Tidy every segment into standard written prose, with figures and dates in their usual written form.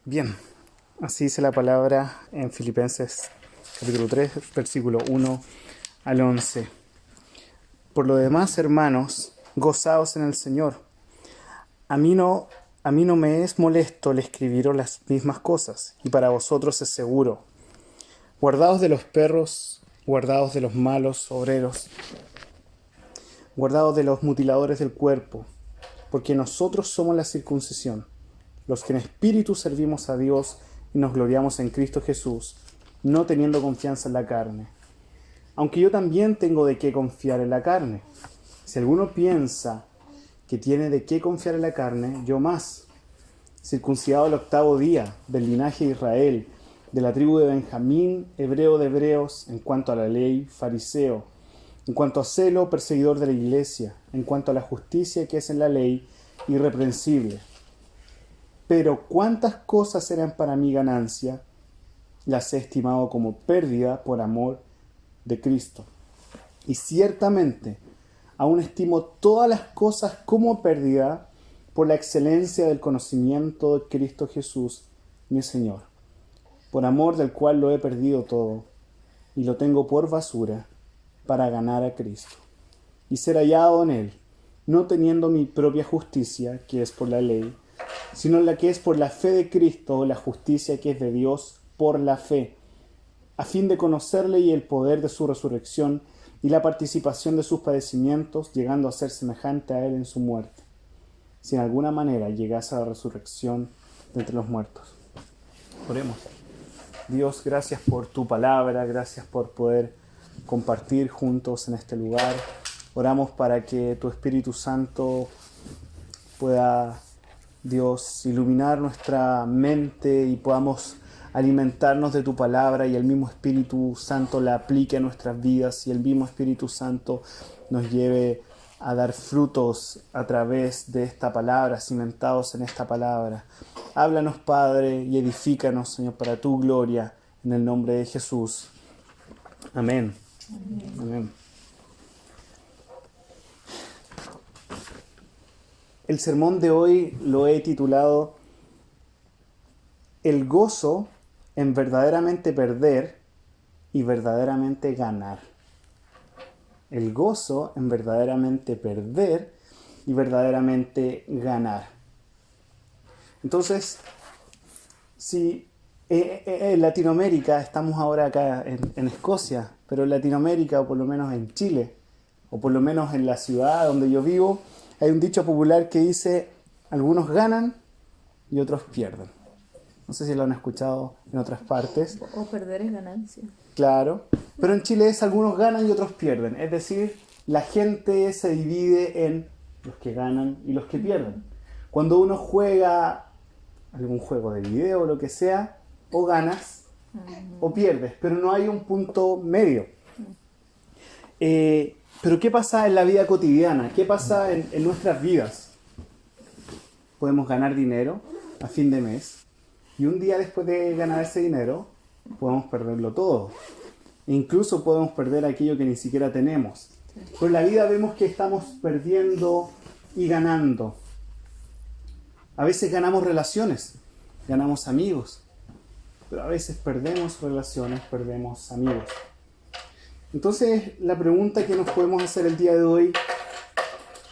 Bien, así dice la palabra en Filipenses capítulo 3, versículo 1 al 11. Por lo demás, hermanos, gozaos en el Señor. A mí no me es molesto el escribiros las mismas cosas, y para vosotros es seguro. Guardaos de los perros, guardaos de los malos obreros, guardaos de los mutiladores del cuerpo, porque nosotros somos la circuncisión, los que en espíritu servimos a Dios y nos gloriamos en Cristo Jesús, no teniendo confianza en la carne. Aunque yo también tengo de qué confiar en la carne. Si alguno piensa que tiene de qué confiar en la carne, yo más. Circuncidado el 8º día, del linaje de Israel, de la tribu de Benjamín, hebreo de hebreos, en cuanto a la ley, fariseo, en cuanto a celo, perseguidor de la iglesia, en cuanto a la justicia que es en la ley, irreprensible. Pero cuántas cosas eran para mí ganancia, las he estimado como pérdida por amor de Cristo. Y ciertamente, aún estimo todas las cosas como pérdida por la excelencia del conocimiento de Cristo Jesús, mi Señor, por amor del cual lo he perdido todo, y lo tengo por basura, para ganar a Cristo, y ser hallado en Él, no teniendo mi propia justicia, que es por la ley, sino la que es por la fe de Cristo, la justicia que es de Dios por la fe, a fin de conocerle y el poder de su resurrección y la participación de sus padecimientos, llegando a ser semejante a Él en su muerte, si en alguna manera llegase a la resurrección de entre los muertos. Oremos. Dios, gracias por tu palabra, gracias por poder compartir juntos en este lugar. Oramos para que tu Espíritu Santo pueda, Dios, iluminar nuestra mente y podamos alimentarnos de tu palabra y el mismo Espíritu Santo la aplique a nuestras vidas y el mismo Espíritu Santo nos lleve a dar frutos a través de esta palabra, cimentados en esta palabra. Háblanos, Padre, y edifícanos, Señor, para tu gloria, en el nombre de Jesús. Amén. Amén. Amén. El sermón de hoy lo he titulado El gozo en verdaderamente perder y verdaderamente ganar. El gozo en verdaderamente perder y verdaderamente ganar. Entonces, si en Latinoamérica, estamos ahora acá en Escocia, pero en Latinoamérica, o por lo menos en Chile, o por lo menos en la ciudad donde yo vivo, hay un dicho popular que dice, algunos ganan y otros pierden. No sé si lo han escuchado en otras partes. O perder es ganancia. Claro, pero en Chile es algunos ganan y otros pierden. Es decir, la gente se divide en los que ganan y los que pierden. Cuando uno juega algún juego de video o lo que sea, o ganas o pierdes, pero no hay un punto medio. Pero ¿qué pasa en la vida cotidiana? ¿Qué pasa en nuestras vidas? Podemos ganar dinero a fin de mes y un día después de ganar ese dinero podemos perderlo todo. E incluso podemos perder aquello que ni siquiera tenemos. Pero en la vida vemos que estamos perdiendo y ganando. A veces ganamos relaciones, ganamos amigos, pero a veces perdemos relaciones, perdemos amigos. Entonces, la pregunta que nos podemos hacer el día de hoy,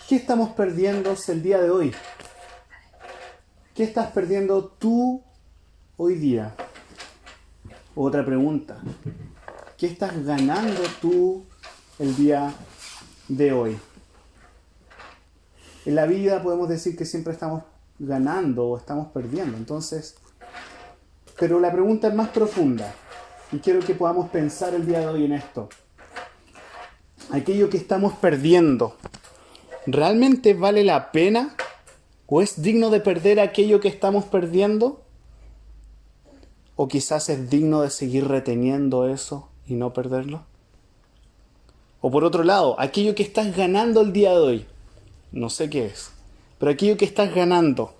¿qué estamos perdiendo el día de hoy? ¿Qué estás perdiendo tú hoy día? Otra pregunta, ¿qué estás ganando tú el día de hoy? En la vida podemos decir que siempre estamos ganando o estamos perdiendo. Entonces, pero la pregunta es más profunda y quiero que podamos pensar el día de hoy en esto. Aquello que estamos perdiendo, ¿realmente vale la pena? ¿O es digno de perder aquello que estamos perdiendo? ¿O quizás es digno de seguir reteniendo eso y no perderlo? O por otro lado, aquello que estás ganando el día de hoy, no sé qué es, pero aquello que estás ganando,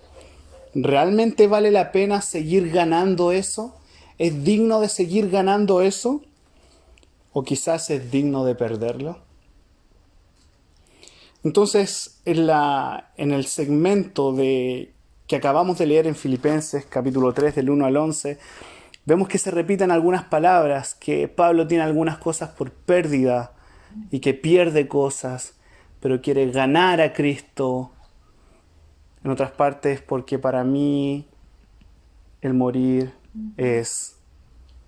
¿realmente vale la pena seguir ganando eso? ¿Es digno de seguir ganando eso? ¿O quizás es digno de perderlo? Entonces, en el segmento de que acabamos de leer en Filipenses capítulo 3 del 1 al 11, vemos que se repiten algunas palabras, que Pablo tiene algunas cosas por pérdida y que pierde cosas, pero quiere ganar a Cristo. En otras partes, porque para mí el morir es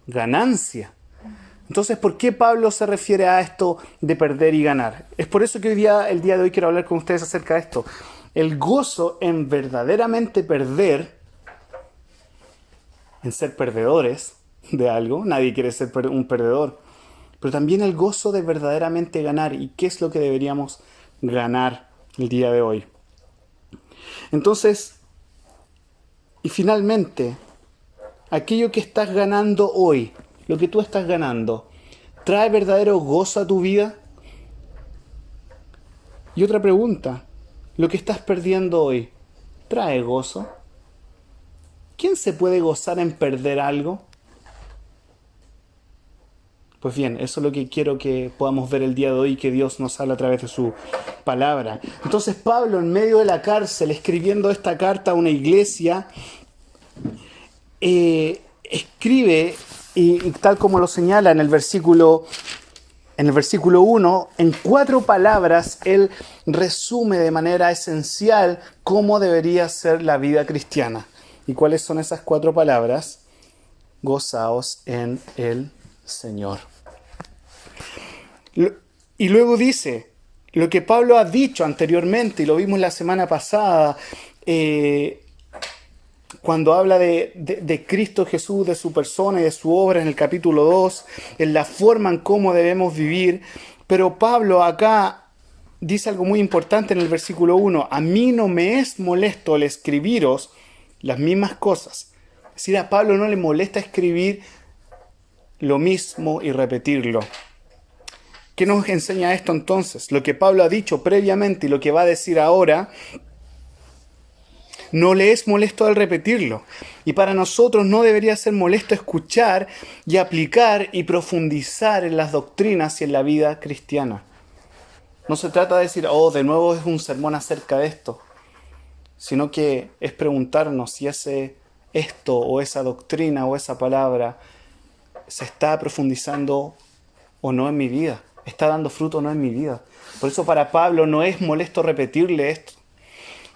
ganancia. Entonces, ¿por qué Pablo se refiere a esto de perder y ganar? Es por eso que el día de hoy quiero hablar con ustedes acerca de esto. El gozo en verdaderamente perder, en ser perdedores de algo. Nadie quiere ser un perdedor. Pero también el gozo de verdaderamente ganar. ¿Y qué es lo que deberíamos ganar el día de hoy? Entonces, y finalmente, aquello que estás ganando hoy, lo que tú estás ganando, ¿trae verdadero gozo a tu vida? Y otra pregunta, ¿lo que estás perdiendo hoy, trae gozo? ¿Quién se puede gozar en perder algo? Pues bien, eso es lo que quiero que podamos ver el día de hoy, que Dios nos habla a través de su palabra. Entonces Pablo, en medio de la cárcel, escribiendo esta carta a una iglesia, escribe, y tal como lo señala en el versículo 1, en 4 palabras, él resume de manera esencial cómo debería ser la vida cristiana. ¿Y cuáles son esas 4 palabras? Gozaos en el Señor. Y luego dice, lo que Pablo ha dicho anteriormente, y lo vimos la semana pasada, cuando habla de Cristo Jesús, de su persona y de su obra en el capítulo 2, en la forma en cómo debemos vivir. Pero Pablo acá dice algo muy importante en el versículo 1. A mí no me es molesto el escribiros las mismas cosas. Es decir, a Pablo no le molesta escribir lo mismo y repetirlo. ¿Qué nos enseña esto entonces? Lo que Pablo ha dicho previamente y lo que va a decir ahora, no le es molesto al repetirlo. Y para nosotros no debería ser molesto escuchar y aplicar y profundizar en las doctrinas y en la vida cristiana. No se trata de decir, de nuevo es un sermón acerca de esto, sino que es preguntarnos si esto o esa doctrina o esa palabra se está profundizando o no en mi vida, está dando fruto o no en mi vida. Por eso para Pablo no es molesto repetirle esto.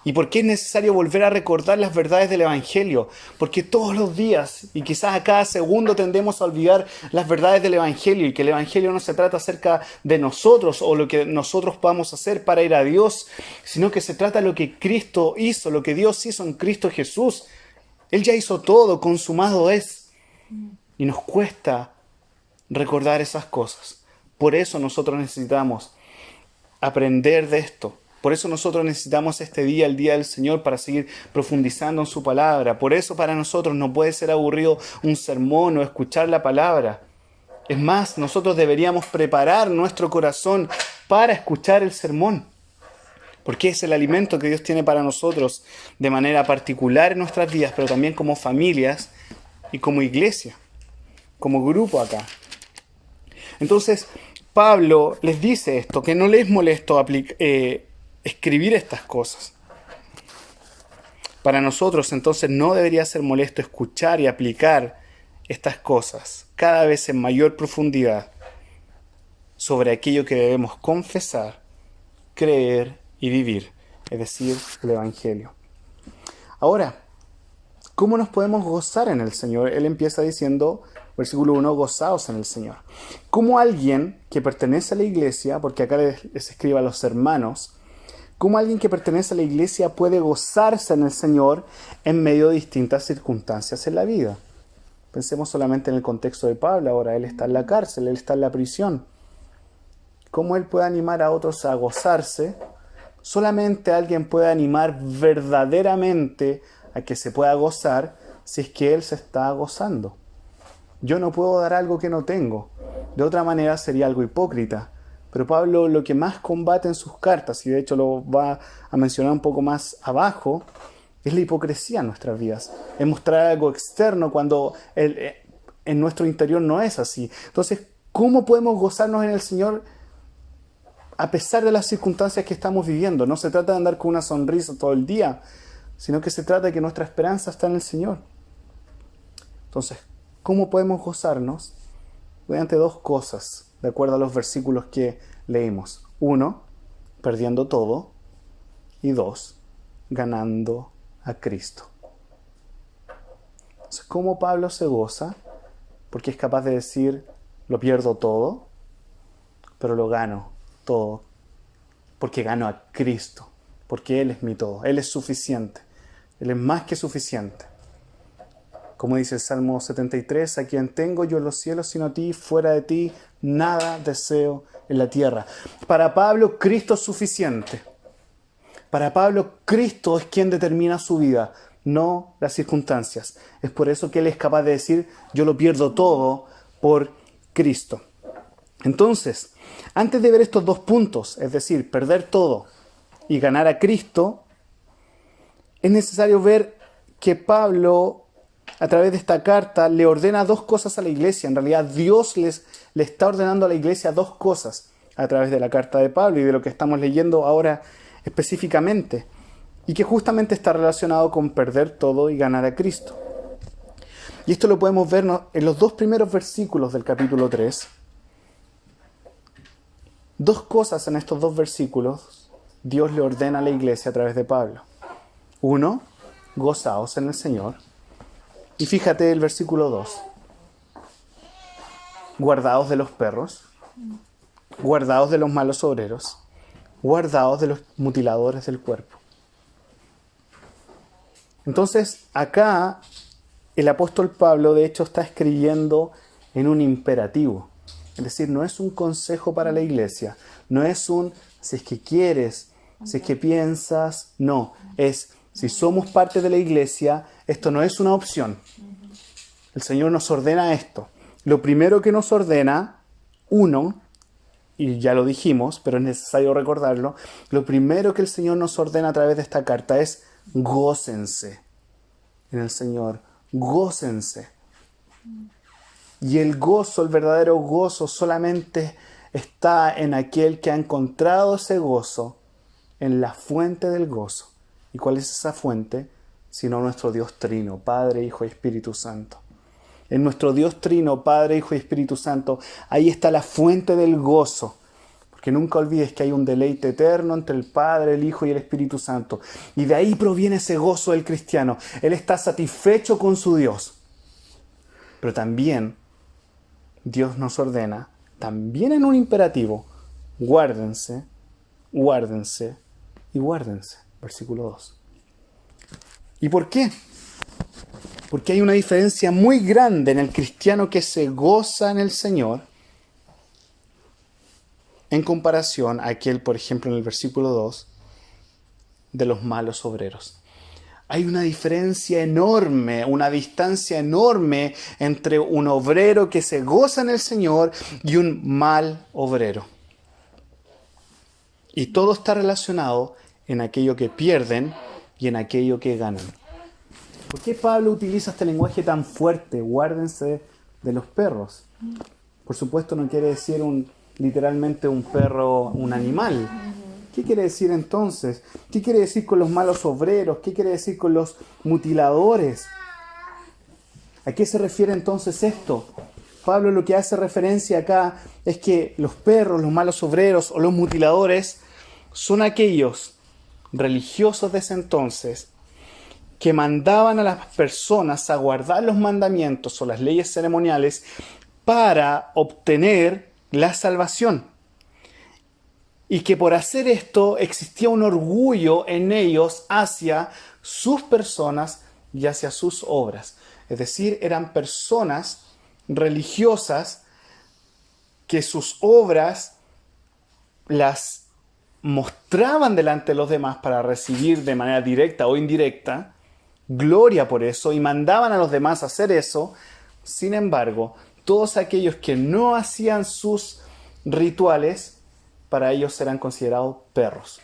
¿Y por qué es necesario volver a recordar las verdades del Evangelio? Porque todos los días, y quizás a cada segundo, tendemos a olvidar las verdades del Evangelio, y que el Evangelio no se trata acerca de nosotros o lo que nosotros podamos hacer para ir a Dios, sino que se trata de lo que Cristo hizo, lo que Dios hizo en Cristo Jesús. Él ya hizo todo, consumado es. Y nos cuesta recordar esas cosas. Por eso nosotros necesitamos aprender de esto. Por eso nosotros necesitamos este día, el día del Señor, para seguir profundizando en su palabra. Por eso para nosotros no puede ser aburrido un sermón o escuchar la palabra. Es más, nosotros deberíamos preparar nuestro corazón para escuchar el sermón. Porque es el alimento que Dios tiene para nosotros de manera particular en nuestras vidas, pero también como familias y como iglesia, como grupo acá. Entonces, Pablo les dice esto, que no les molesto escribir estas cosas. Para nosotros, entonces, no debería ser molesto escuchar y aplicar estas cosas cada vez en mayor profundidad sobre aquello que debemos confesar, creer y vivir, es decir, el Evangelio. Ahora, ¿cómo nos podemos gozar en el Señor? Él empieza diciendo, versículo 1, gozaos en el Señor. ¿Cómo alguien que pertenece a la iglesia, porque acá les escribe a los hermanos, cómo alguien que pertenece a la iglesia puede gozarse en el Señor en medio de distintas circunstancias en la vida? Pensemos solamente en el contexto de Pablo ahora. Él está en la cárcel, él está en la prisión. ¿Cómo él puede animar a otros a gozarse? Solamente alguien puede animar verdaderamente a que se pueda gozar si es que él se está gozando. Yo no puedo dar algo que no tengo. De otra manera sería algo hipócrita. Pero Pablo lo que más combate en sus cartas, y de hecho lo va a mencionar un poco más abajo, es la hipocresía en nuestras vidas. Es mostrar algo externo cuando en nuestro interior no es así. Entonces, ¿cómo podemos gozarnos en el Señor a pesar de las circunstancias que estamos viviendo? No se trata de andar con una sonrisa todo el día, sino que se trata de que nuestra esperanza está en el Señor. Entonces, ¿cómo podemos gozarnos? Mediante dos cosas, de acuerdo a los versículos que leímos. 1, perdiendo todo. Y 2, ganando a Cristo. Entonces, ¿cómo Pablo se goza? Porque es capaz de decir, lo pierdo todo, pero lo gano todo. Porque gano a Cristo. Porque Él es mi todo. Él es suficiente. Él es más que suficiente. Como dice el Salmo 73, a quien tengo yo en los cielos sino a ti, fuera de ti, nada deseo en la tierra. Para Pablo, Cristo es suficiente. Para Pablo, Cristo es quien determina su vida, no las circunstancias. Es por eso que él es capaz de decir, yo lo pierdo todo por Cristo. Entonces, antes de ver estos dos puntos, es decir, perder todo y ganar a Cristo, es necesario ver que Pablo, a través de esta carta, le ordena dos cosas a la iglesia. En realidad, Dios le está ordenando a la iglesia dos cosas a través de la carta de Pablo y de lo que estamos leyendo ahora específicamente, y que justamente está relacionado con perder todo y ganar a Cristo. Y esto lo podemos ver en los dos primeros versículos del capítulo 3. Dos cosas en estos dos versículos Dios le ordena a la iglesia a través de Pablo. 1, gozaos en el Señor. Y fíjate el versículo 2. Guardaos de los perros, guardaos de los malos obreros, guardaos de los mutiladores del cuerpo. Entonces, acá el apóstol Pablo, de hecho, está escribiendo en un imperativo. Es decir, no es un consejo para la iglesia, no es un si es que quieres, si es que piensas, no. Es si somos parte de la iglesia, esto no es una opción. El Señor nos ordena esto. Lo primero que nos ordena, y ya lo dijimos, pero es necesario recordarlo, lo primero que el Señor nos ordena a través de esta carta es gócense en el Señor, gócense. Y el gozo, el verdadero gozo, solamente está en aquel que ha encontrado ese gozo en la fuente del gozo. ¿Y cuál es esa fuente? Sino nuestro Dios Trino, Padre, Hijo y Espíritu Santo. En nuestro Dios Trino, Padre, Hijo y Espíritu Santo, ahí está la fuente del gozo. Porque nunca olvides que hay un deleite eterno entre el Padre, el Hijo y el Espíritu Santo. Y de ahí proviene ese gozo del cristiano. Él está satisfecho con su Dios. Pero también Dios nos ordena, también en un imperativo, guárdense, guárdense y guárdense. Versículo 2. ¿Y por qué? Porque hay una diferencia muy grande en el cristiano que se goza en el Señor en comparación a aquel, por ejemplo, en el versículo 2, de los malos obreros. Hay una diferencia enorme, una distancia enorme entre un obrero que se goza en el Señor y un mal obrero. Y todo está relacionado en aquello que pierden y en aquello que ganan. ¿Por qué Pablo utiliza este lenguaje tan fuerte? Guárdense de los perros. Por supuesto no quiere decir literalmente un perro, un animal. ¿Qué quiere decir entonces? ¿Qué quiere decir con los malos obreros? ¿Qué quiere decir con los mutiladores? ¿A qué se refiere entonces esto? Pablo lo que hace referencia acá es que los perros, los malos obreros o los mutiladores son aquellos religiosos de ese entonces que mandaban a las personas a guardar los mandamientos o las leyes ceremoniales para obtener la salvación. Y que por hacer esto existía un orgullo en ellos hacia sus personas y hacia sus obras. Es decir, eran personas religiosas que sus obras las mostraban delante de los demás para recibir de manera directa o indirecta gloria por eso y mandaban a los demás a hacer eso. Sin embargo, todos aquellos que no hacían sus rituales, para ellos eran considerados perros.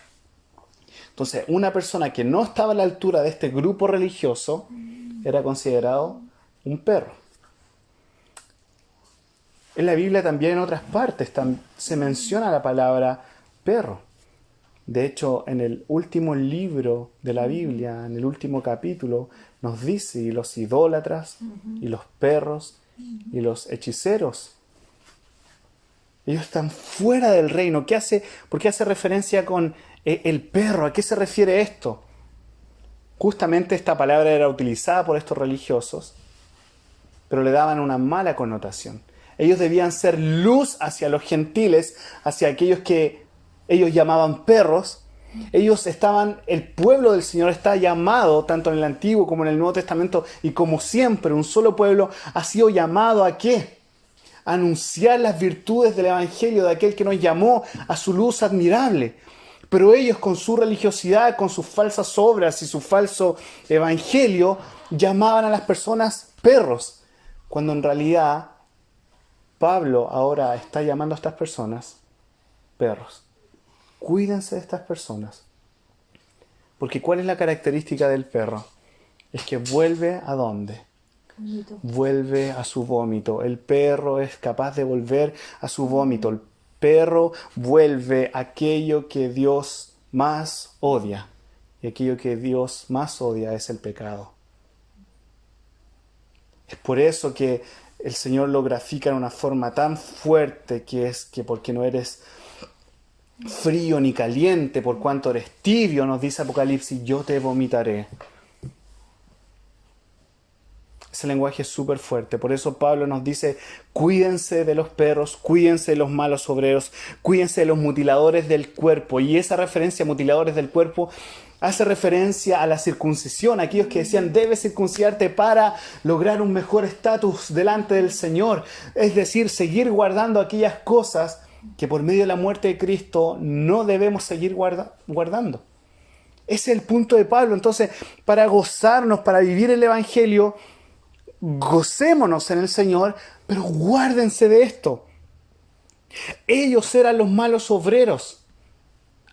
Entonces, una persona que no estaba a la altura de este grupo religioso era considerado un perro. En la Biblia también en otras partes se menciona la palabra perro. De hecho, en el último libro de la Biblia, en el último capítulo, nos dice, y los idólatras, y los perros, y los hechiceros, ellos están fuera del reino. ¿Por qué hace referencia con el perro? ¿A qué se refiere esto? Justamente esta palabra era utilizada por estos religiosos, pero le daban una mala connotación. Ellos debían ser luz hacia los gentiles, hacia aquellos que ellos llamaban perros. El pueblo del Señor está llamado, tanto en el Antiguo como en el Nuevo Testamento, y como siempre, un solo pueblo ha sido llamado ¿a qué? A anunciar las virtudes del Evangelio de aquel que nos llamó a su luz admirable. Pero ellos, con su religiosidad, con sus falsas obras y su falso evangelio, llamaban a las personas perros, cuando en realidad Pablo ahora está llamando a estas personas perros. Cuídense de estas personas. Porque ¿cuál es la característica del perro? Es que vuelve ¿a dónde? Vuelve a su vómito. El perro es capaz de volver a su vómito. El perro vuelve a aquello que Dios más odia. Y aquello que Dios más odia es el pecado. Es por eso que el Señor lo grafica en una forma tan fuerte, que es que porque no eres frío ni caliente, por cuanto eres tibio, nos dice Apocalipsis, yo te vomitaré. Ese lenguaje es súper fuerte. Por eso Pablo nos dice, cuídense de los perros, cuídense de los malos obreros, cuídense de los mutiladores del cuerpo. Y esa referencia a mutiladores del cuerpo hace referencia a la circuncisión. Aquellos que decían, debes circuncidarte para lograr un mejor estatus delante del Señor. Es decir, seguir guardando aquellas cosas que por medio de la muerte de Cristo no debemos seguir guardando. Ese es el punto de Pablo. Entonces, para gozarnos, para vivir el Evangelio, gocémonos en el Señor, pero guárdense de esto. Ellos eran los malos obreros,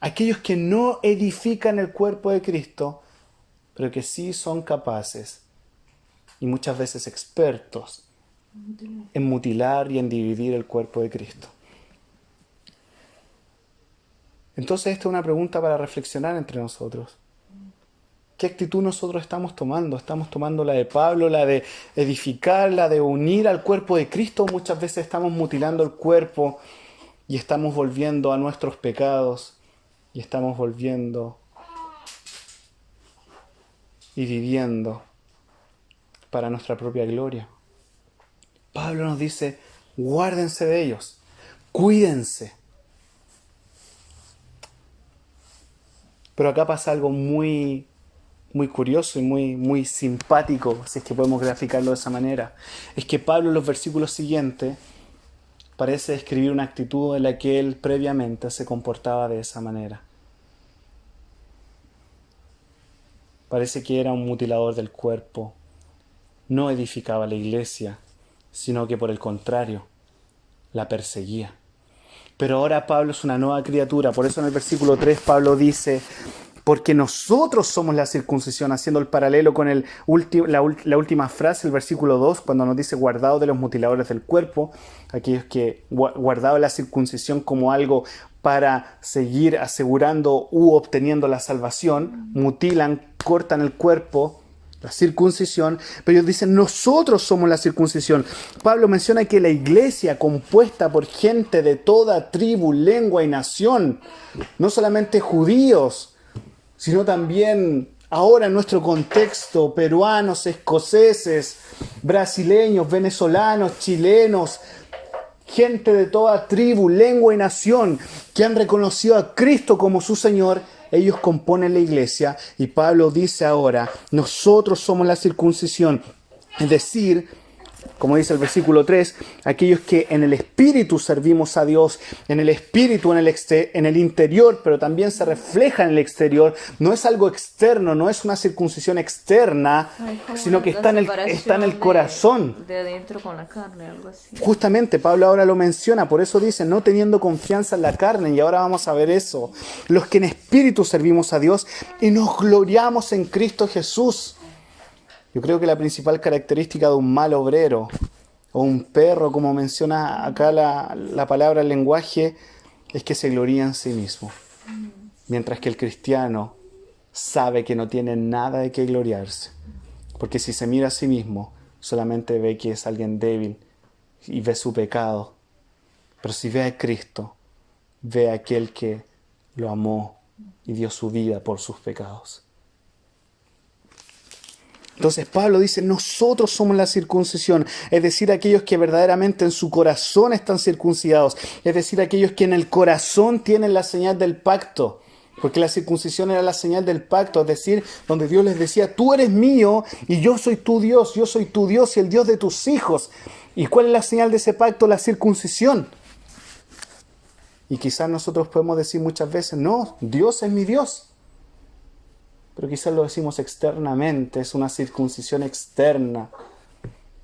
aquellos que no edifican el cuerpo de Cristo, pero que sí son capaces y muchas veces expertos en mutilar y en dividir el cuerpo de Cristo. Entonces esta es una pregunta para reflexionar entre nosotros. ¿Qué actitud nosotros estamos tomando? ¿Estamos tomando la de Pablo, la de edificar, la de unir al cuerpo de Cristo? Muchas veces estamos mutilando el cuerpo y estamos volviendo a nuestros pecados y estamos volviendo y viviendo para nuestra propia gloria. Pablo nos dice, guárdense de ellos, cuídense. Pero acá pasa algo muy curioso y muy simpático, si es que podemos graficarlo de esa manera. Es que Pablo en los versículos siguientes parece describir una actitud en la que él previamente se comportaba de esa manera. Parece que era un mutilador del cuerpo, no edificaba la iglesia, sino que por el contrario, la perseguía. Pero ahora Pablo es una nueva criatura, por eso en el versículo 3 Pablo dice, porque nosotros somos la circuncisión, haciendo el paralelo con la última frase, el versículo 2, cuando nos dice guardados de los mutiladores del cuerpo, aquellos que guardaban la circuncisión como algo para seguir asegurando u obteniendo la salvación, mutilan, cortan el cuerpo, la circuncisión, pero ellos dicen, nosotros somos la circuncisión. Pablo menciona que la iglesia, compuesta por gente de toda tribu, lengua y nación, no solamente judíos, sino también ahora en nuestro contexto, peruanos, escoceses, brasileños, venezolanos, chilenos, gente de toda tribu, lengua y nación que han reconocido a Cristo como su Señor, ellos componen la iglesia. Y Pablo dice ahora, nosotros somos la circuncisión, es decir, como dice el versículo 3, aquellos que en el espíritu servimos a Dios, en el espíritu, en el interior, pero también se refleja en el exterior. No es algo externo, no es una circuncisión externa, sino que está en el corazón. De adentro con la carne, algo así. Justamente, Pablo ahora lo menciona, por eso dice, no teniendo confianza en la carne, y ahora vamos a ver eso. Los que en espíritu servimos a Dios y nos gloriamos en Cristo Jesús. Yo creo que la principal característica de un mal obrero o un perro, como menciona acá la palabra, el lenguaje, es que se gloría en sí mismo. Mientras que el cristiano sabe que no tiene nada de qué gloriarse. Porque si se mira a sí mismo, solamente ve que es alguien débil y ve su pecado. Pero si ve a Cristo, ve a aquel que lo amó y dio su vida por sus pecados. Entonces Pablo dice, nosotros somos la circuncisión, es decir, aquellos que verdaderamente en su corazón están circuncidados, es decir, aquellos que en el corazón tienen la señal del pacto, porque la circuncisión era la señal del pacto, es decir, donde Dios les decía, tú eres mío y yo soy tu Dios y el Dios de tus hijos. ¿Y cuál es la señal de ese pacto? La circuncisión. Y quizás nosotros podemos decir muchas veces, no, Dios es mi Dios. Pero quizás lo decimos externamente, es una circuncisión externa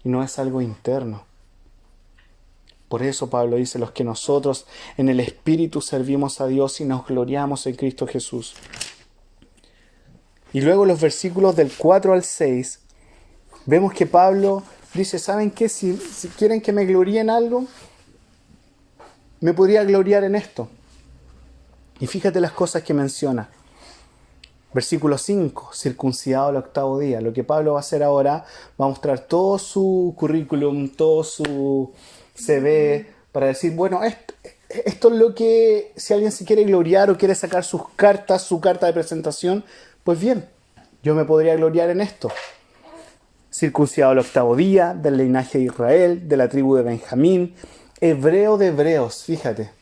y no es algo interno. Por eso Pablo dice, los que nosotros en el Espíritu servimos a Dios y nos gloriamos en Cristo Jesús. Y luego los versículos del 4 al 6, vemos que Pablo dice, ¿saben qué? Si quieren que me gloríe en algo, me podría gloriar en esto. Y fíjate las cosas que menciona. Versículo 5, circuncidado al 8º día. Lo que Pablo va a hacer ahora, va a mostrar todo su currículum, todo su CV, para decir, bueno, esto es lo que, si alguien se quiere gloriar o quiere sacar su carta de presentación, pues bien, yo me podría gloriar en esto. Circuncidado al 8º día, del linaje de Israel, de la tribu de Benjamín, hebreo de hebreos, fíjate.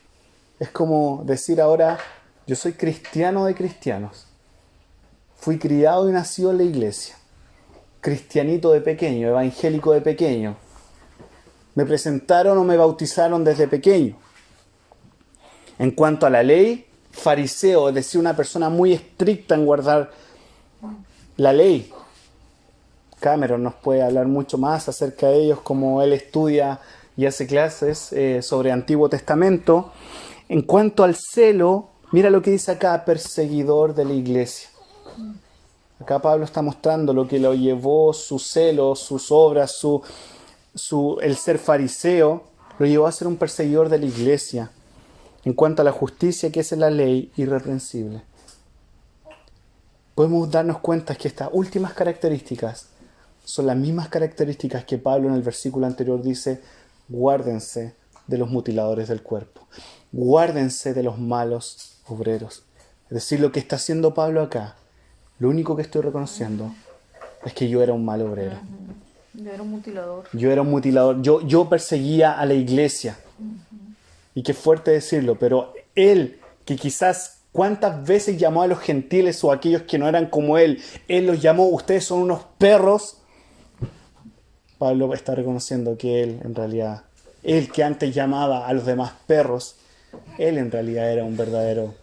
Es como decir ahora, yo soy cristiano de cristianos. Fui criado y nacido en la iglesia. Cristianito de pequeño, evangélico de pequeño. Me presentaron o me bautizaron desde pequeño. En cuanto a la ley, fariseo, es decir, una persona muy estricta en guardar la ley. Cameron nos puede hablar mucho más acerca de ellos, como él estudia y hace clases sobre Antiguo Testamento. En cuanto al celo, mira lo que dice acá, perseguidor de la iglesia. Acá Pablo está mostrando lo que lo llevó, su celo, sus obras, el ser fariseo, lo llevó a ser un perseguidor de la iglesia. En cuanto a la justicia, que es la ley, irreprensible. Podemos darnos cuenta que estas últimas características son las mismas características que Pablo en el versículo anterior dice, guárdense de los mutiladores del cuerpo, guárdense de los malos obreros. Es decir, lo que está haciendo Pablo acá, lo único que estoy reconociendo es que yo era un mal obrero. Yo era un mutilador. Yo era un mutilador. Yo perseguía a la iglesia. Y qué fuerte decirlo, pero él, que quizás cuántas veces llamó a los gentiles o a aquellos que no eran como él los llamó, ustedes son unos perros. Pablo está reconociendo que él, en realidad, él que antes llamaba a los demás perros, él en realidad era un verdadero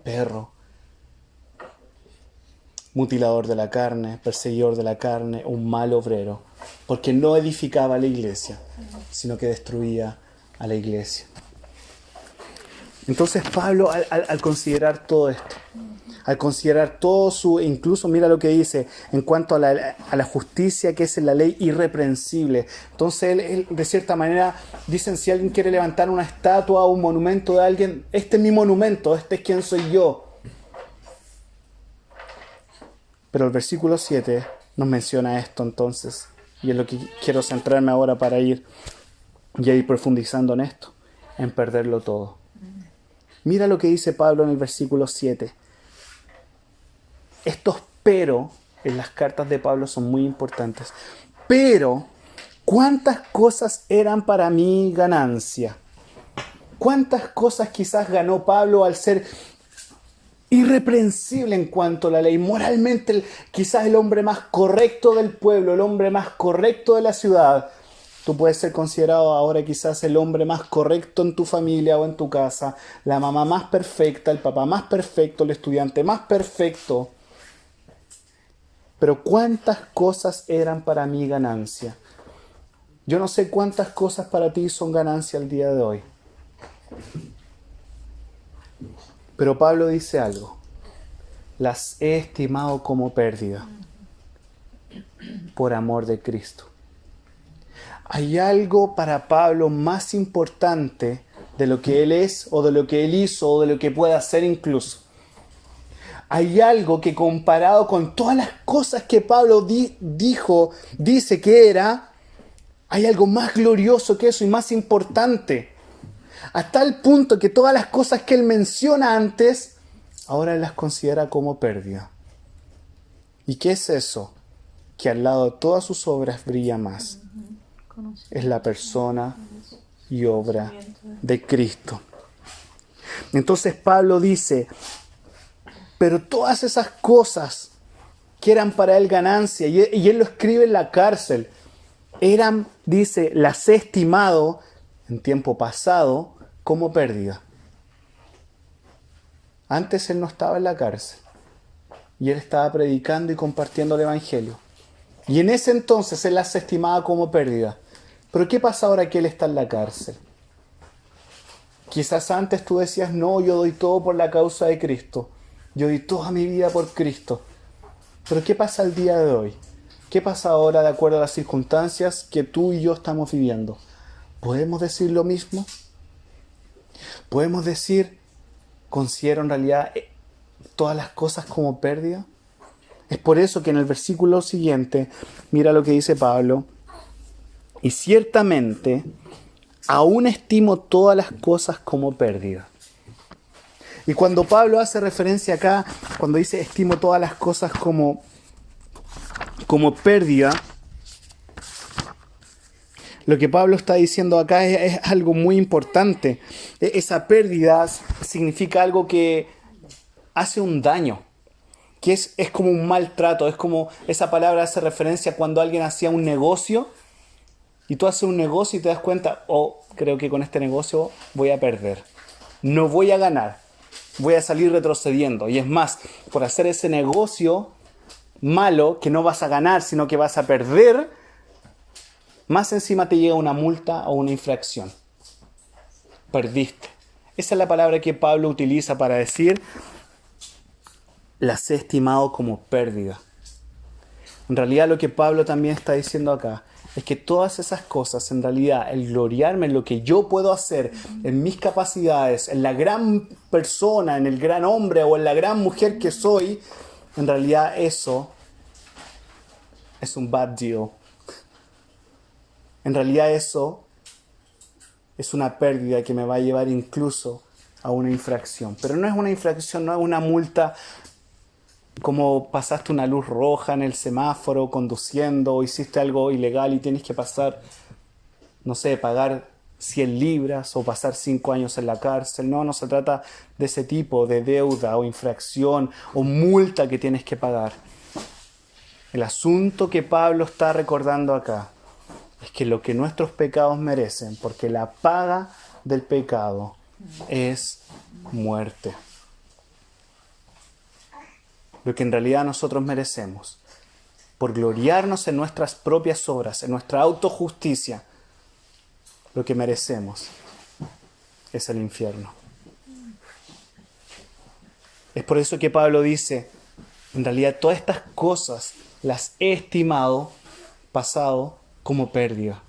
perro. Mutilador de la carne, perseguidor de la carne, un mal obrero, porque no edificaba la iglesia, sino que destruía a la iglesia. Entonces Pablo, al considerar todo esto, al considerar todo incluso mira lo que dice, en cuanto a la justicia que es en la ley irreprensible. Entonces él de cierta manera, dicen, si alguien quiere levantar una estatua o un monumento de alguien, este es mi monumento, este es quien soy yo. Pero el versículo 7 nos menciona esto entonces, y es lo que quiero centrarme ahora para ir profundizando en esto, en perderlo todo. Mira lo que dice Pablo en el versículo 7. Estos pero en las cartas de Pablo son muy importantes. Pero, ¿cuántas cosas eran para mí ganancia? ¿Cuántas cosas quizás ganó Pablo al ser irreprensible en cuanto a la ley? Moralmente, quizás el hombre más correcto del pueblo, el hombre más correcto de la ciudad. Tú puedes ser considerado ahora quizás el hombre más correcto en tu familia o en tu casa, la mamá más perfecta, el papá más perfecto, el estudiante más perfecto. Pero ¿cuántas cosas eran para mí ganancia? Yo no sé cuántas cosas para ti son ganancia el día de hoy. Pero Pablo dice algo. Las he estimado como pérdida por amor de Cristo. Hay algo para Pablo más importante de lo que él es o de lo que él hizo o de lo que puede hacer incluso. hay algo que comparado con todas las cosas que Pablo dice que era, hay algo más glorioso que eso y más importante. A tal punto que todas las cosas que él menciona antes, ahora él las considera como pérdida. ¿Y qué es eso? Que al lado de todas sus obras brilla más. Es la persona y obra de Cristo. Entonces Pablo dice, pero todas esas cosas que eran para él ganancia, y él lo escribe en la cárcel, eran, dice, las he estimado en tiempo pasado como pérdida. Antes él no estaba en la cárcel y él estaba predicando y compartiendo el evangelio. Y en ese entonces él las estimaba como pérdida. Pero ¿qué pasa ahora que él está en la cárcel? Quizás antes tú decías, no, yo doy todo por la causa de Cristo. Yo doy toda mi vida por Cristo. Pero ¿qué pasa el día de hoy? ¿Qué pasa ahora de acuerdo a las circunstancias que tú y yo estamos viviendo? ¿Podemos decir lo mismo? ¿Podemos decir, considero en realidad todas las cosas como pérdida? Es por eso que en el versículo siguiente, mira lo que dice Pablo. Y ciertamente, aún estimo todas las cosas como pérdida. Y cuando Pablo hace referencia acá, cuando dice estimo todas las cosas como pérdida, lo que Pablo está diciendo acá es algo muy importante. Esa pérdida significa algo que hace un daño, que es como un maltrato. Es como, esa palabra hace referencia a cuando alguien hacía un negocio y tú haces un negocio y te das cuenta, creo que con este negocio voy a perder, no voy a ganar, voy a salir retrocediendo. Y es más, por hacer ese negocio malo, que no vas a ganar, sino que vas a perder, más encima te llega una multa o una infracción. Perdiste. Esa es la palabra que Pablo utiliza para decir, las he estimado como pérdida. En realidad lo que Pablo también está diciendo acá es que todas esas cosas, en realidad, el gloriarme en lo que yo puedo hacer, en mis capacidades, en la gran persona, en el gran hombre o en la gran mujer que soy, en realidad eso es un bad deal. En realidad eso es una pérdida que me va a llevar incluso a una infracción. Pero no es una infracción, no es una multa como pasaste una luz roja en el semáforo conduciendo o hiciste algo ilegal y tienes que pasar, no sé, pagar 100 libras o pasar 5 años en la cárcel. No se trata de ese tipo de deuda o infracción o multa que tienes que pagar. El asunto que Pablo está recordando acá es que lo que nuestros pecados merecen, porque la paga del pecado es muerte. Lo que en realidad nosotros merecemos, por gloriarnos en nuestras propias obras, en nuestra autojusticia, lo que merecemos es el infierno. Es por eso que Pablo dice, en realidad todas estas cosas las he estimado, pasado, como pérdida.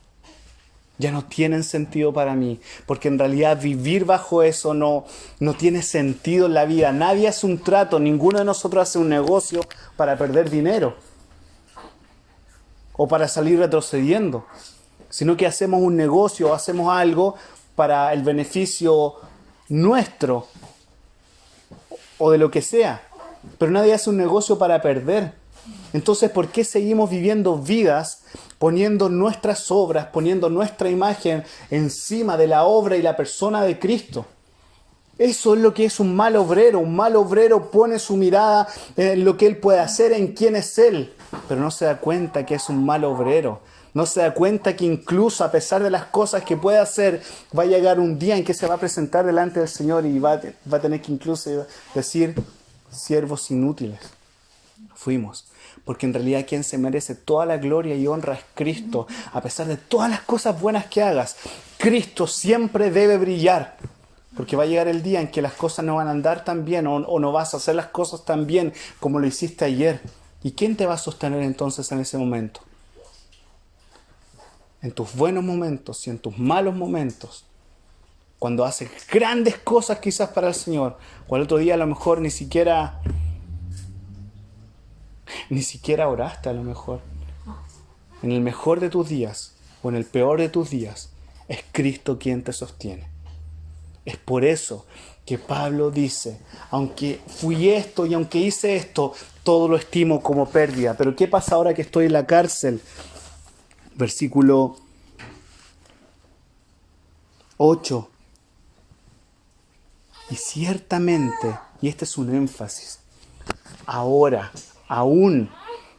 Ya no tienen sentido para mí, porque en realidad vivir bajo eso no tiene sentido en la vida. Nadie hace un trato, ninguno de nosotros hace un negocio para perder dinero o para salir retrocediendo, sino que hacemos un negocio o hacemos algo para el beneficio nuestro o de lo que sea, pero nadie hace un negocio para perder. Entonces, ¿por qué seguimos viviendo vidas poniendo nuestras obras, poniendo nuestra imagen encima de la obra y la persona de Cristo? Eso es lo que es un mal obrero. Un mal obrero pone su mirada en lo que él puede hacer, en quién es él, pero no se da cuenta que es un mal obrero. No se da cuenta que incluso a pesar de las cosas que puede hacer, va a llegar un día en que se va a presentar delante del Señor y va a tener que incluso decir, siervos inútiles. Fuimos. Porque en realidad quien se merece toda la gloria y honra es Cristo. A pesar de todas las cosas buenas que hagas, Cristo siempre debe brillar. Porque va a llegar el día en que las cosas no van a andar tan bien o no vas a hacer las cosas tan bien como lo hiciste ayer. ¿Y quién te va a sostener entonces en ese momento? En tus buenos momentos y en tus malos momentos. Cuando haces grandes cosas quizás para el Señor. O al otro día a lo mejor ni siquiera Ni siquiera oraste a lo mejor. En el mejor de tus días o en el peor de tus días, es Cristo quien te sostiene. Es por eso que Pablo dice, aunque fui esto y aunque hice esto, todo lo estimo como pérdida. Pero ¿qué pasa ahora que estoy en la cárcel? Versículo 8. Y ciertamente, y este es un énfasis, ahora, aún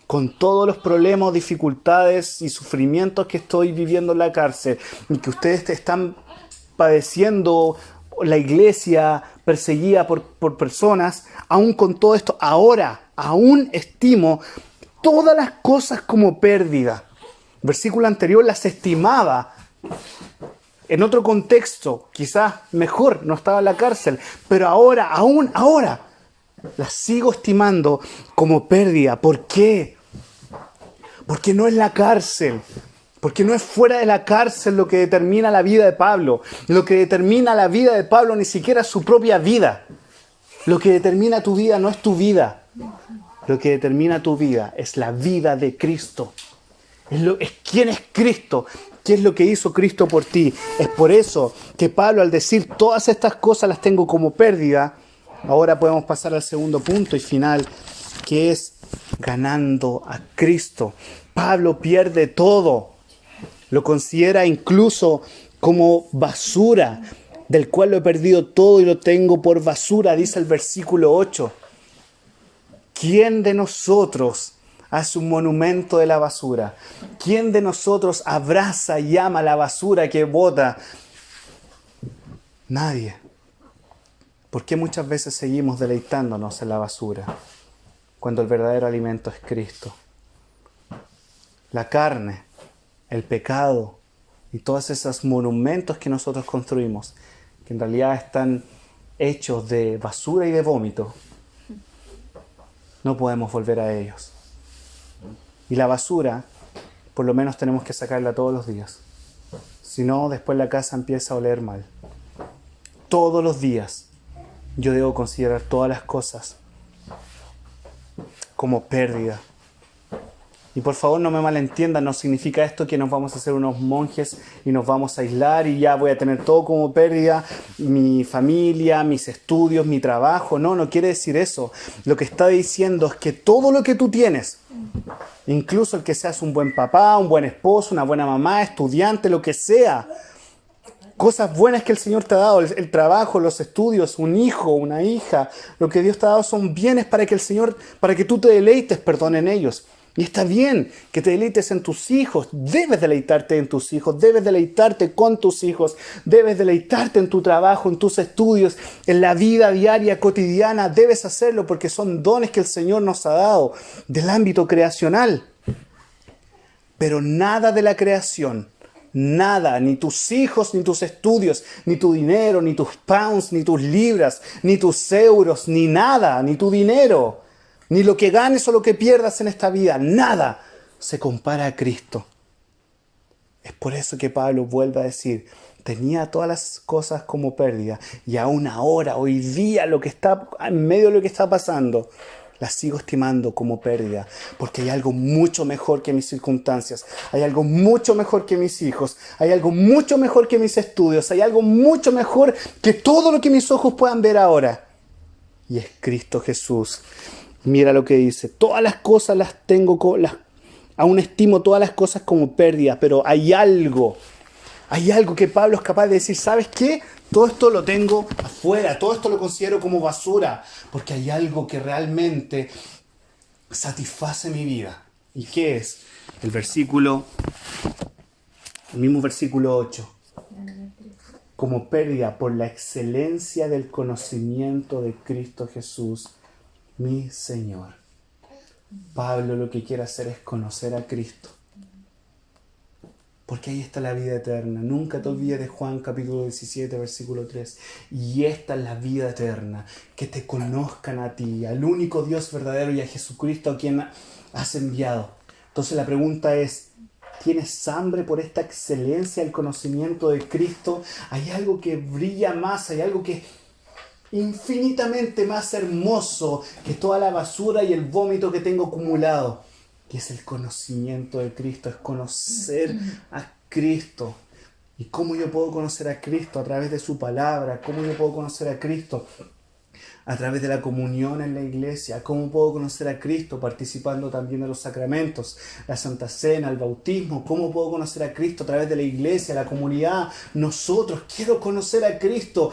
con todos los problemas, dificultades y sufrimientos que estoy viviendo en la cárcel, y que ustedes están padeciendo, la iglesia perseguida por personas, aún con todo esto, ahora, aún estimo todas las cosas como pérdida. Versículo anterior las estimaba. En otro contexto, quizás mejor, no estaba en la cárcel, pero ahora, aún ahora, las sigo estimando como pérdida. ¿Por qué? Porque no es la cárcel, porque no es fuera de la cárcel lo que determina la vida de Pablo. Lo que determina la vida de Pablo ni siquiera es su propia vida. Lo que determina tu vida no es tu vida. Lo que determina tu vida es la vida de Cristo. Es quién es Cristo. ¿Qué es lo que hizo Cristo por ti? Es por eso que Pablo, al decir todas estas cosas las tengo como pérdida, ahora podemos pasar al segundo punto y final, que es ganando a Cristo. Pablo pierde todo. Lo considera incluso como basura, del cual lo he perdido todo y lo tengo por basura, dice el versículo 8. ¿Quién de nosotros hace un monumento de la basura? ¿Quién de nosotros abraza y ama la basura que bota? Nadie. ¿Por qué muchas veces seguimos deleitándonos en la basura cuando el verdadero alimento es Cristo? La carne, el pecado y todos esos monumentos que nosotros construimos, que en realidad están hechos de basura y de vómito, no podemos volver a ellos. Y la basura, por lo menos tenemos que sacarla todos los días. Si no, después la casa empieza a oler mal. Todos los días yo debo considerar todas las cosas como pérdida. Y por favor no me malentiendan, no significa esto que nos vamos a hacer unos monjes y nos vamos a aislar y ya voy a tener todo como pérdida, mi familia, mis estudios, mi trabajo. No, no quiere decir eso. Lo que está diciendo es que todo lo que tú tienes, incluso el que seas un buen papá, un buen esposo, una buena mamá, estudiante, lo que sea, cosas buenas que el Señor te ha dado, el trabajo, los estudios, un hijo, una hija, lo que Dios te ha dado son bienes para que el Señor, para que tú te deleites, en ellos. Y está bien que te deleites en tus hijos, debes deleitarte en tus hijos, debes deleitarte con tus hijos, debes deleitarte en tu trabajo, en tus estudios, en la vida diaria, cotidiana, debes hacerlo porque son dones que el Señor nos ha dado del ámbito creacional. Pero nada de la creación, nada, ni tus hijos, ni tus estudios, ni tu dinero, ni tus pounds, ni tus libras, ni tus euros, ni nada, ni tu dinero, ni lo que ganes o lo que pierdas en esta vida, nada se compara a Cristo. Es por eso que Pablo vuelve a decir, tenía todas las cosas como pérdida y aún ahora, hoy día, lo que está en medio de lo que está pasando, las sigo estimando como pérdida, porque hay algo mucho mejor que mis circunstancias, hay algo mucho mejor que mis hijos, hay algo mucho mejor que mis estudios, hay algo mucho mejor que todo lo que mis ojos puedan ver ahora. Y es Cristo Jesús. Mira lo que dice, todas las cosas las tengo, aún estimo todas las cosas como pérdida, pero hay algo que Pablo es capaz de decir, ¿sabes qué? Todo esto lo tengo afuera, todo esto lo considero como basura, porque hay algo que realmente satisface mi vida. ¿Y qué es? El mismo versículo 8. Como pérdida por la excelencia del conocimiento de Cristo Jesús, mi Señor. Pablo lo que quiere hacer es conocer a Cristo. Porque ahí está la vida eterna. Nunca te olvides de Juan capítulo 17, versículo 3. Y esta es la vida eterna, que te conozcan a ti, al único Dios verdadero y a Jesucristo a quien has enviado. Entonces la pregunta es, ¿tienes hambre por esta excelencia, el conocimiento de Cristo? ¿Hay algo que brilla más? ¿Hay algo que infinitamente más hermoso que toda la basura y el vómito que tengo acumulado, que es el conocimiento de Cristo, es conocer a Cristo. ¿Y cómo yo puedo conocer a Cristo? A través de su palabra. ¿Cómo yo puedo conocer a Cristo? A través de la comunión en la iglesia. ¿Cómo puedo conocer a Cristo? Participando también de los sacramentos, la Santa Cena, el bautismo. ¿Cómo puedo conocer a Cristo? A través de la iglesia, la comunidad, nosotros. Quiero conocer a Cristo,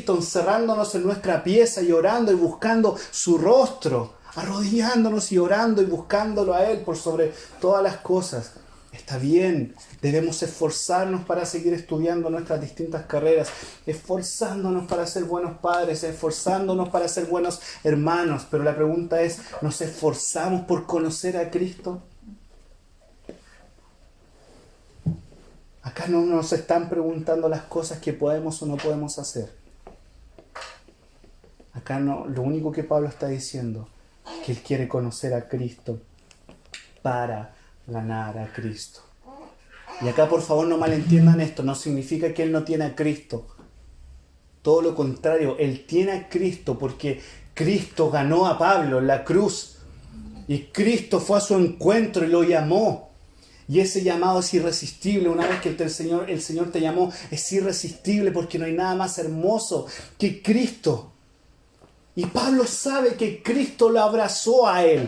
encerrándonos en nuestra pieza y orando y buscando su rostro, arrodillándonos y orando y buscándolo a Él por sobre todas las cosas. Está bien, debemos esforzarnos para seguir estudiando nuestras distintas carreras, esforzándonos para ser buenos padres, esforzándonos para ser buenos hermanos, pero la pregunta es, ¿nos esforzamos por conocer a Cristo? Acá no nos están preguntando las cosas que podemos o no podemos hacer. Acá no, lo único que Pablo está diciendo es que él quiere conocer a Cristo para ganar a Cristo. Y acá por favor no malentiendan esto, no significa que él no tiene a Cristo. Todo lo contrario, él tiene a Cristo porque Cristo ganó a Pablo en la cruz. Y Cristo fue a su encuentro y lo llamó. Y ese llamado es irresistible. Una vez que el Señor te llamó, es irresistible porque no hay nada más hermoso que Cristo. Y Pablo sabe que Cristo lo abrazó a él.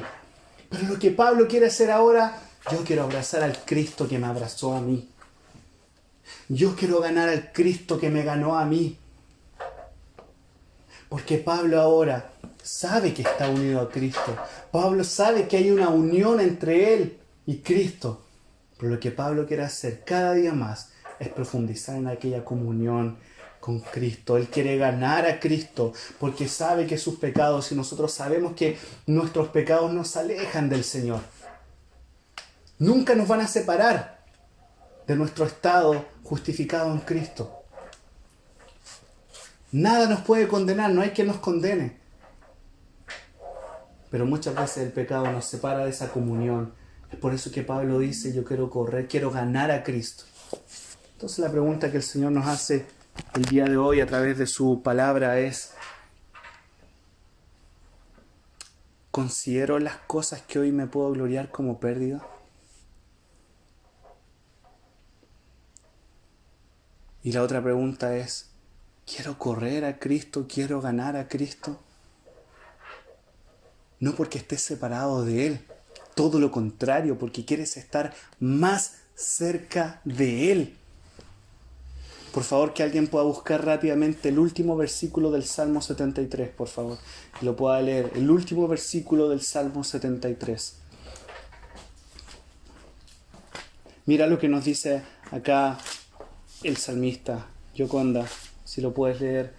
Pero lo que Pablo quiere hacer ahora, yo quiero abrazar al Cristo que me abrazó a mí. Yo quiero ganar al Cristo que me ganó a mí. Porque Pablo ahora sabe que está unido a Cristo. Pablo sabe que hay una unión entre él y Cristo. Pero lo que Pablo quiere hacer cada día más es profundizar en aquella comunión con Cristo. Él quiere ganar a Cristo porque sabe que sus pecados, y nosotros sabemos que nuestros pecados nos alejan del Señor. Nunca nos van a separar de nuestro estado justificado en Cristo. Nada nos puede condenar, no hay quien nos condene. Pero muchas veces el pecado nos separa de esa comunión. Es por eso que Pablo dice, yo quiero correr, quiero ganar a Cristo. Entonces la pregunta que el Señor nos hace el día de hoy a través de su palabra es, ¿considero las cosas que hoy me puedo gloriar como pérdida? Y la otra pregunta es, ¿quiero correr a Cristo? ¿Quiero ganar a Cristo? No porque estés separado de Él, todo lo contrario, porque quieres estar más cerca de Él. Por favor, que alguien pueda buscar rápidamente el último versículo del Salmo 73, por favor. Que lo pueda leer. El último versículo del Salmo 73. Mira lo que nos dice acá el salmista, Yoconda, si lo puedes leer.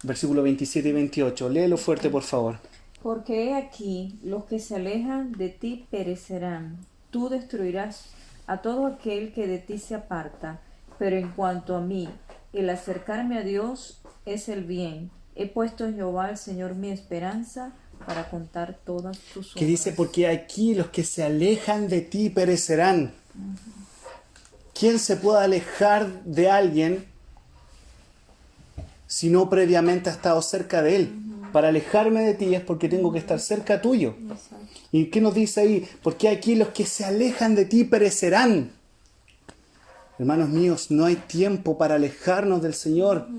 Versículo 27 y 28. Léelo fuerte, por favor. Porque he aquí, los que se alejan de ti perecerán. Tú destruirás a todo aquel que de ti se aparta. Pero en cuanto a mí, el acercarme a Dios es el bien. He puesto en Jehová el Señor mi esperanza para contar todas tus obras. Que dice, porque aquí los que se alejan de ti perecerán. ¿Quién se puede alejar de alguien si no previamente ha estado cerca de él? Para alejarme de ti es porque tengo que estar cerca tuyo. Exacto. ¿Y qué nos dice ahí? Porque aquí los que se alejan de ti perecerán. Hermanos míos, no hay tiempo para alejarnos del Señor.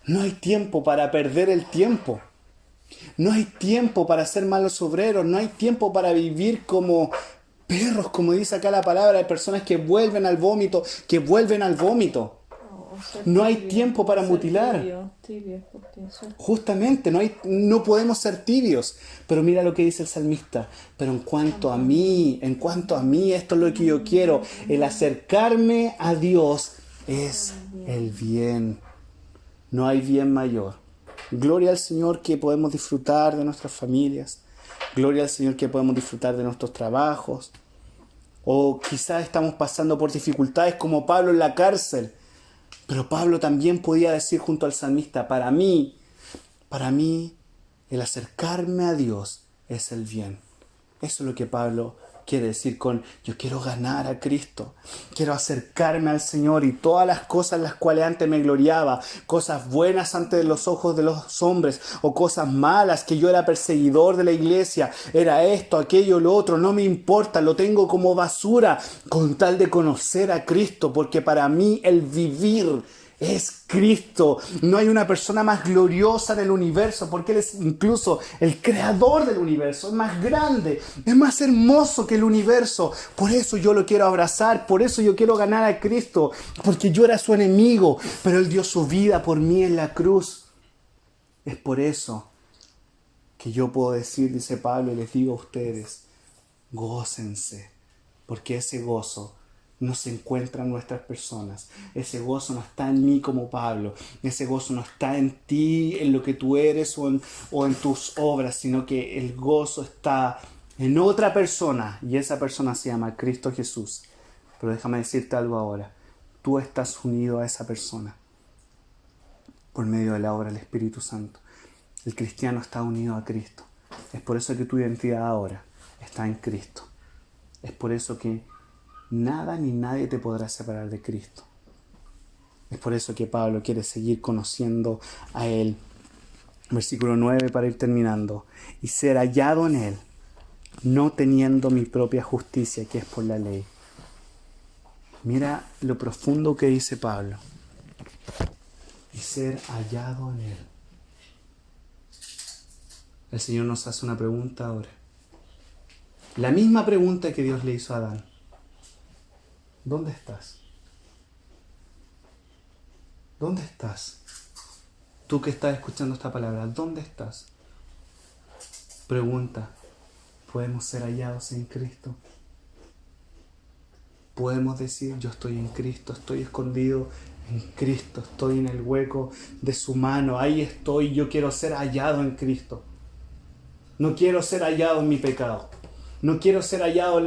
No hay tiempo para perder el tiempo. No hay tiempo para ser malos obreros. No hay tiempo para vivir como perros, como dice acá la palabra. Hay personas que vuelven al vómito, No hay tiempo para mutilar. Justamente, no podemos ser tibios. Pero mira lo que dice el salmista. Pero en cuanto a mí, esto es lo que yo quiero. El acercarme a Dios es el bien. No hay bien mayor. Gloria al Señor que podemos disfrutar de nuestras familias. Gloria al Señor que podemos disfrutar de nuestros trabajos. O quizás estamos pasando por dificultades como Pablo en la cárcel. Pero Pablo también podía decir junto al salmista, para mí, el acercarme a Dios es el bien. Eso es lo que Pablo quiere decir con yo quiero ganar a Cristo, quiero acercarme al Señor y todas las cosas en las cuales antes me gloriaba, cosas buenas ante los ojos de los hombres o cosas malas, que yo era perseguidor de la iglesia, era esto, aquello, lo otro, no me importa, lo tengo como basura con tal de conocer a Cristo, porque para mí el vivir es Cristo. No hay una persona más gloriosa en el universo, porque Él es incluso el creador del universo. Es más grande, es más hermoso que el universo. Por eso yo lo quiero abrazar, por eso yo quiero ganar a Cristo, porque yo era su enemigo, pero Él dio su vida por mí en la cruz. Es por eso que yo puedo decir, dice Pablo, y les digo a ustedes, gócense, porque ese gozo no se encuentra en nuestras personas. Ese gozo no está en mí como Pablo. Ese gozo no está en ti, en lo que tú eres o en tus obras, sino que el gozo está en otra persona y esa persona se llama Cristo Jesús. Pero déjame decirte algo ahora. Tú estás unido a esa persona por medio de la obra del Espíritu Santo. El cristiano está unido a Cristo. Es por eso que tu identidad ahora está en Cristo. Es por eso que nada ni nadie te podrá separar de Cristo. Es por eso que Pablo quiere seguir conociendo a Él. Versículo 9 para ir terminando. Y ser hallado en Él, no teniendo mi propia justicia, que es por la ley. Mira lo profundo que dice Pablo. Y ser hallado en Él. El Señor nos hace una pregunta ahora. La misma pregunta que Dios le hizo a Adán. ¿Dónde estás? ¿Dónde estás? Tú que estás escuchando esta palabra, ¿dónde estás? Pregunta, ¿podemos ser hallados en Cristo? Podemos decir, yo estoy en Cristo, estoy escondido en Cristo, estoy en el hueco de su mano, ahí estoy, yo quiero ser hallado en Cristo. No quiero ser hallado en mi pecado. No quiero ser hallado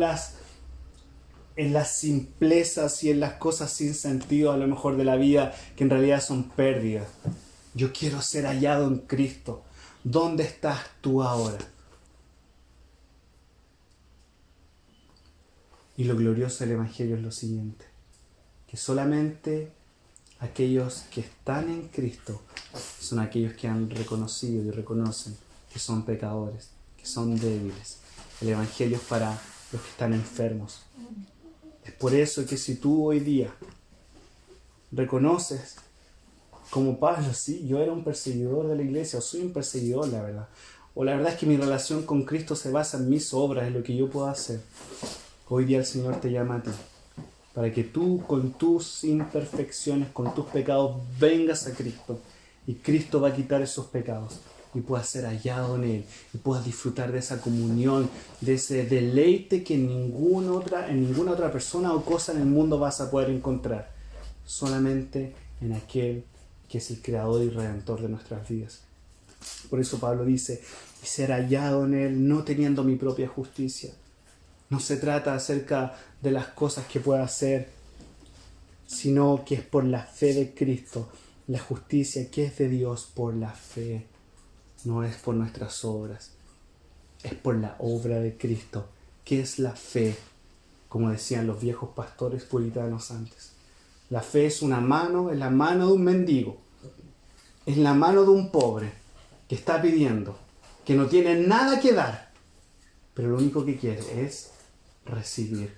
en las simplezas y en las cosas sin sentido a lo mejor de la vida que en realidad son pérdidas. Yo quiero ser hallado en Cristo. ¿Dónde estás tú ahora? Y lo glorioso del Evangelio es lo siguiente, que solamente aquellos que están en Cristo son aquellos que han reconocido y reconocen que son pecadores, que son débiles. El Evangelio es para los que están enfermos. Es por eso que si tú hoy día reconoces, como Pablo, sí, yo era un perseguidor de la iglesia, o soy un perseguidor, la verdad. O la verdad es que mi relación con Cristo se basa en mis obras, en lo que yo puedo hacer. Hoy día el Señor te llama a ti, para que tú con tus imperfecciones, con tus pecados, vengas a Cristo. Y Cristo va a quitar esos pecados. Y puedas ser hallado en Él, y puedas disfrutar de esa comunión, de ese deleite que en ninguna otra persona o cosa en el mundo vas a poder encontrar. Solamente en aquel que es el creador y redentor de nuestras vidas. Por eso Pablo dice, y ser hallado en Él, no teniendo mi propia justicia. No se trata acerca de las cosas que pueda hacer, sino que es por la fe de Cristo, la justicia que es de Dios por la fe. No es por nuestras obras, es por la obra de Cristo, que es la fe, como decían los viejos pastores puritanos antes. La fe es una mano, es la mano de un mendigo, es la mano de un pobre que está pidiendo, que no tiene nada que dar, pero lo único que quiere es recibir.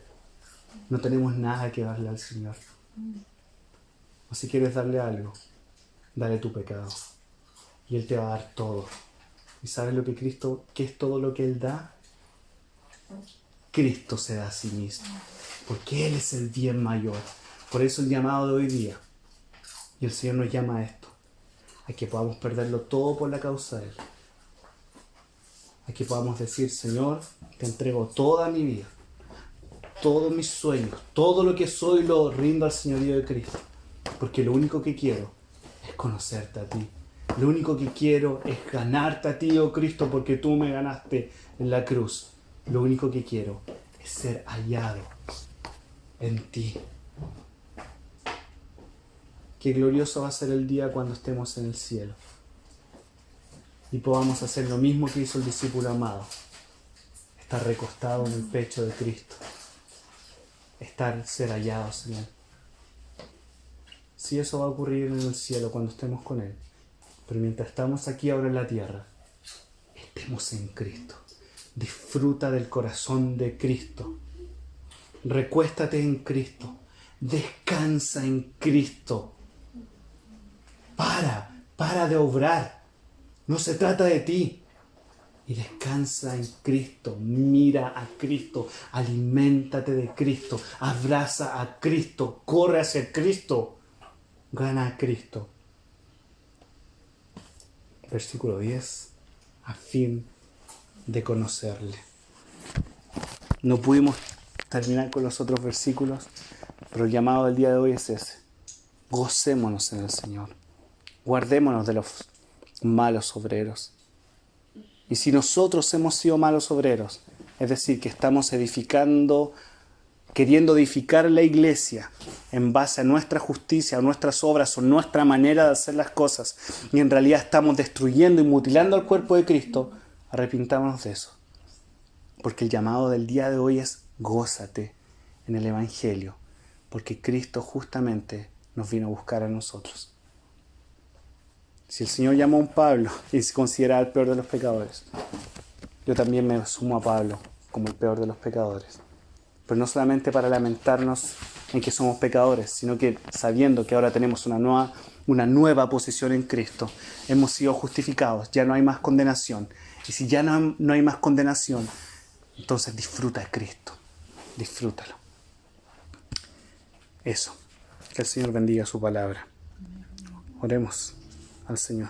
No tenemos nada que darle al Señor. O si quieres darle algo, dale tu pecado. Y Él te va a dar todo. ¿Y sabes lo que Cristo, qué es todo lo que Él da? Cristo se da a sí mismo. Porque Él es el bien mayor. Por eso el llamado de hoy día. Y el Señor nos llama a esto. A que podamos perderlo todo por la causa de Él. A que podamos decir, Señor, te entrego toda mi vida. Todos mis sueños. Todo lo que soy lo rindo al señorío de Cristo. Porque lo único que quiero es conocerte a ti. Lo único que quiero es ganarte a ti, oh Cristo, porque tú me ganaste en la cruz. Lo único que quiero es ser hallado en ti. Qué glorioso va a ser el día cuando estemos en el cielo. Y podamos hacer lo mismo que hizo el discípulo amado. estar recostado en el pecho de Cristo, ser hallados en Él. Sí, eso va a ocurrir en el cielo cuando estemos con Él, pero mientras estamos aquí ahora en la tierra, estemos en Cristo. Disfruta del corazón de Cristo. Recuéstate en Cristo. Descansa en Cristo. Para de obrar. No se trata de ti. Y descansa en Cristo. Mira a Cristo. Aliméntate de Cristo. Abraza a Cristo. Corre hacia Cristo. Gana a Cristo. Versículo 10. A fin de conocerle. No pudimos terminar con los otros versículos, pero el llamado del día de hoy es ese. Gocémonos en el Señor. Guardémonos de los malos obreros. Y si nosotros hemos sido malos obreros, es decir, que estamos queriendo edificar la iglesia en base a nuestra justicia, a nuestras obras o nuestra manera de hacer las cosas, y en realidad estamos destruyendo y mutilando al cuerpo de Cristo, arrepintámonos de eso. Porque el llamado del día de hoy es gózate en el Evangelio, porque Cristo justamente nos vino a buscar a nosotros. Si el Señor llamó a un Pablo y se considera el peor de los pecadores, yo también me sumo a Pablo como el peor de los pecadores. Pero no solamente para lamentarnos en que somos pecadores, sino que sabiendo que ahora tenemos una nueva posición en Cristo, hemos sido justificados, ya no hay más condenación. Y si ya no hay más condenación, entonces disfruta de Cristo, disfrútalo. Eso, que el Señor bendiga su palabra. Oremos al Señor.